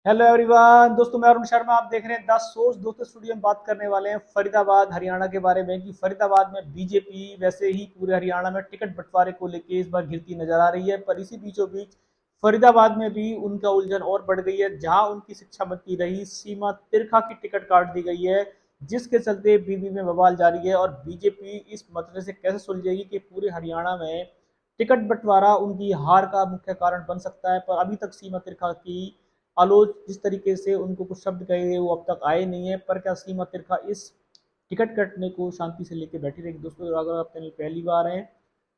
Hello everyone, दोस्तों मैं अरुण शर्मा। आप देख रहे हैं 10 सोच। दोस्तों स्टूडियो में बात करने वाले हैं फरीदाबाद हरियाणा के बारे में कि फरीदाबाद में बीजेपी वैसे ही पूरे हरियाणा में टिकट बंटवारे को लेकर इस बार घिरती नजर आ रही है। पर इसी बीचों बीच फरीदाबाद में भी उनका उलझन और बढ़ गई है, जहां उनकी शिक्षा मंत्री रही सीमा तिरखा की टिकट काट दी गई है, जिसके चलते बीबी में बवाल जारी है। और बीजेपी इस मसले से कैसे सुलझेगी कि पूरे हरियाणा में टिकट बंटवारा उनकी हार का मुख्य कारण बन सकता है। पर अभी तक सीमा तिरखा की आलोच जिस तरीके से उनको कुछ शब्द कहे वो अब तक आए नहीं है। पर क्या सीमा तिरखा इस टिकट कटने को शांति से लेकर बैठी रहेगी? दोस्तों अगर आप चैनल पहली बार हैं,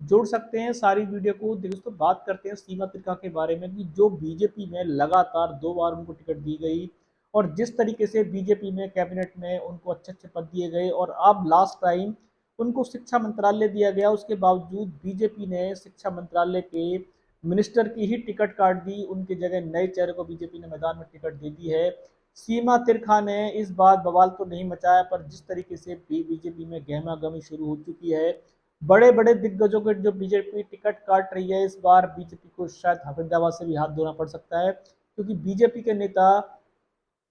जोड़ सकते हैं सारी वीडियो को। दोस्तों बात करते हैं सीमा तिरखा के बारे में कि जो बीजेपी में लगातार 2 बार उनको टिकट दी गई और जिस तरीके से बीजेपी में कैबिनेट में उनको अच्छे अच्छे पद दिए गए और अब लास्ट टाइम उनको शिक्षा मंत्रालय दिया गया, उसके बावजूद बीजेपी ने शिक्षा मंत्रालय के मिनिस्टर की ही टिकट काट दी। उनकी जगह नए चेहरे को बीजेपी ने मैदान में टिकट दे दी है। सीमा तिरखा ने इस बार बवाल तो नहीं मचाया, पर जिस तरीके से बीजेपी में गहमा गहमी शुरू हो चुकी है, बड़े बड़े दिग्गजों के जो बीजेपी टिकट काट रही है, इस बार बीजेपी को शायद फरीदाबाद से भी हाथ धोना पड़ सकता है। क्योंकि बीजेपी के नेता,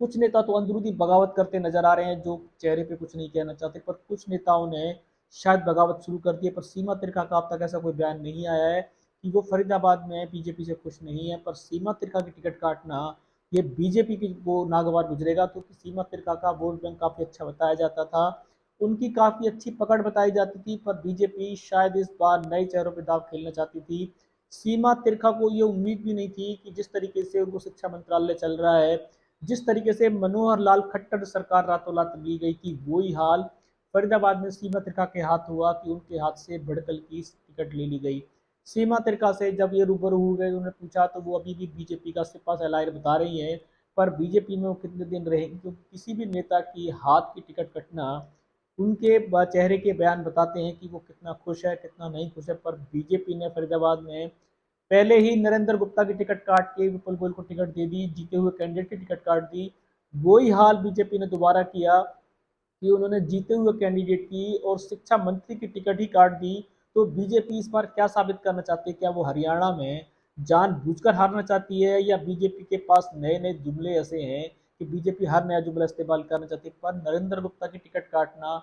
कुछ नेता तो अंदरूनी बगावत करते नजर आ रहे हैं, जो चेहरे पे कुछ नहीं कहना चाहते, पर कुछ नेताओं ने शायद बगावत शुरू कर दी है। पर सीमा तिरखा का अब तक ऐसा कोई बयान नहीं आया है कि वो फरीदाबाद में बीजेपी से खुश नहीं है। पर सीमा तिरखा की टिकट काटना ये बीजेपी की वो नागवार गुजरेगा, क्योंकि सीमा तिरखा का वोट बैंक काफी अच्छा बताया जाता था, उनकी काफी अच्छी पकड़ बताई जाती थी। पर बीजेपी शायद इस बार नए चेहरों पर दाव खेलना चाहती थी। सीमा तिरखा को ये उम्मीद भी नहीं थी कि जिस तरीके से उनको शिक्षा मंत्रालय चल रहा है, जिस तरीके से मनोहर लाल खट्टर सरकार रातों रात ली गई थी, वही हाल फरीदाबाद में सीमा तिरखा के हाथ हुआ कि उनके हाथ से भड़कल की टिकट ले ली गई। सीमा तिरखा से जब ये रूबरू हुए, उन्होंने पूछा तो वो अभी भी बीजेपी का सिपा सलायर बता रही है। पर बीजेपी में वो कितने दिन रहेंगे? क्योंकि किसी भी नेता की हाथ की टिकट कटना उनके चेहरे के बयान बताते हैं कि वो कितना खुश है कितना नहीं खुश है। पर बीजेपी ने फरीदाबाद में पहले ही नरेंद्र गुप्ता की टिकट काट के विपुल गोयल को टिकट दे दी, जीते हुए कैंडिडेट की टिकट काट दी। वही हाल बीजेपी ने दोबारा किया कि उन्होंने जीते हुए कैंडिडेट की और शिक्षा मंत्री की टिकट ही काट दी। तो बीजेपी इस बार क्या साबित करना चाहती है? क्या वो हरियाणा में जानबूझकर हारना चाहती है, या बीजेपी के पास नए नए जुमले ऐसे हैं कि बीजेपी हर नया जुमला इस्तेमाल करना चाहती है? पर नरेंद्र गुप्ता की टिकट काटना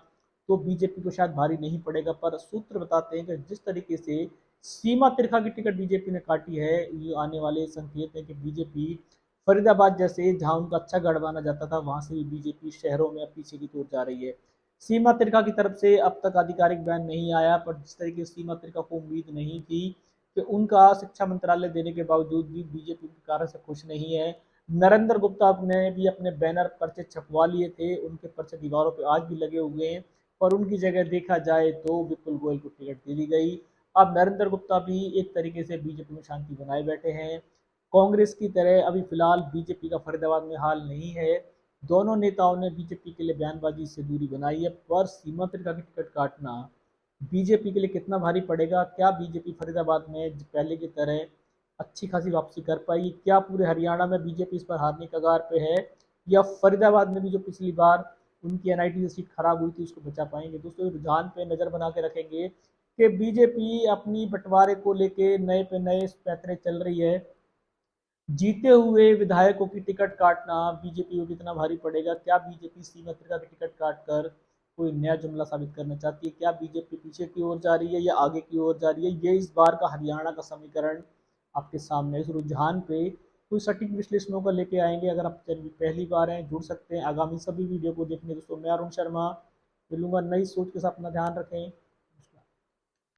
तो बीजेपी को शायद भारी नहीं पड़ेगा। पर सूत्र बताते हैं कि जिस तरीके से सीमा तिरखा की टिकट बीजेपी ने काटी है, ये आने वाले संकेत है कि बीजेपी फरीदाबाद जैसे जहां उनका अच्छा गढ़ माना जाता था, वहां से भी बीजेपी शहरों में पीछे की ओर जा रही है। सीमा तिरखा की तरफ से अब तक आधिकारिक बयान नहीं आया, पर जिस तरीके से सीमा तिरखा को उम्मीद नहीं थी कि उनका शिक्षा मंत्रालय देने के बावजूद भी बीजेपी के कार्य से खुश नहीं है। नरेंद्र गुप्ता ने भी अपने बैनर पर्चे छपवा लिए थे, उनके पर्चे दीवारों पर आज भी लगे हुए हैं। पर उनकी जगह देखा जाए तो विपुल गोयल को टिकट दे दी गई। अब नरेंद्र गुप्ता भी एक तरीके से बीजेपी में शांति बनाए बैठे हैं। कांग्रेस की तरह अभी फिलहाल बीजेपी का फरीदाबाद में हाल नहीं है। दोनों नेताओं ने बीजेपी के लिए बयानबाजी से दूरी बनाई है। पर सीमा तिरका की टिकट काटना बीजेपी के लिए कितना भारी पड़ेगा? क्या बीजेपी फरीदाबाद में पहले की तरह अच्छी खासी वापसी कर पाएगी? क्या पूरे हरियाणा में बीजेपी इस पर हारने की कगार पे है, या फरीदाबाद में भी जो पिछली बार उनकी एनआईटी से सीट खराब हुई थी उसको बचा पाएंगे? दोस्तों रुझान पे नजर बना के रखेंगे कि बीजेपी अपनी बंटवारे को लेके नए पे नए पैतरे चल रही है। जीते हुए विधायकों की टिकट काटना बीजेपी को कितना भारी पड़ेगा? क्या बीजेपी सीमा तिरका की टिकट काट कर कोई नया जुमला साबित करना चाहती है? क्या बीजेपी पीछे की ओर जा रही है या आगे की ओर जा रही है? ये इस बार का हरियाणा का समीकरण आपके सामने है। इस रुझान पे कोई सटीक विश्लेषणों का लेके आएंगे। अगर आप चैनल पहली बार हैं, जुड़ सकते हैं आगामी सभी वीडियो को देखने। दोस्तों मैं अरुण शर्मा मिलूंगा नई सोच के साथ। अपना ध्यान रखें।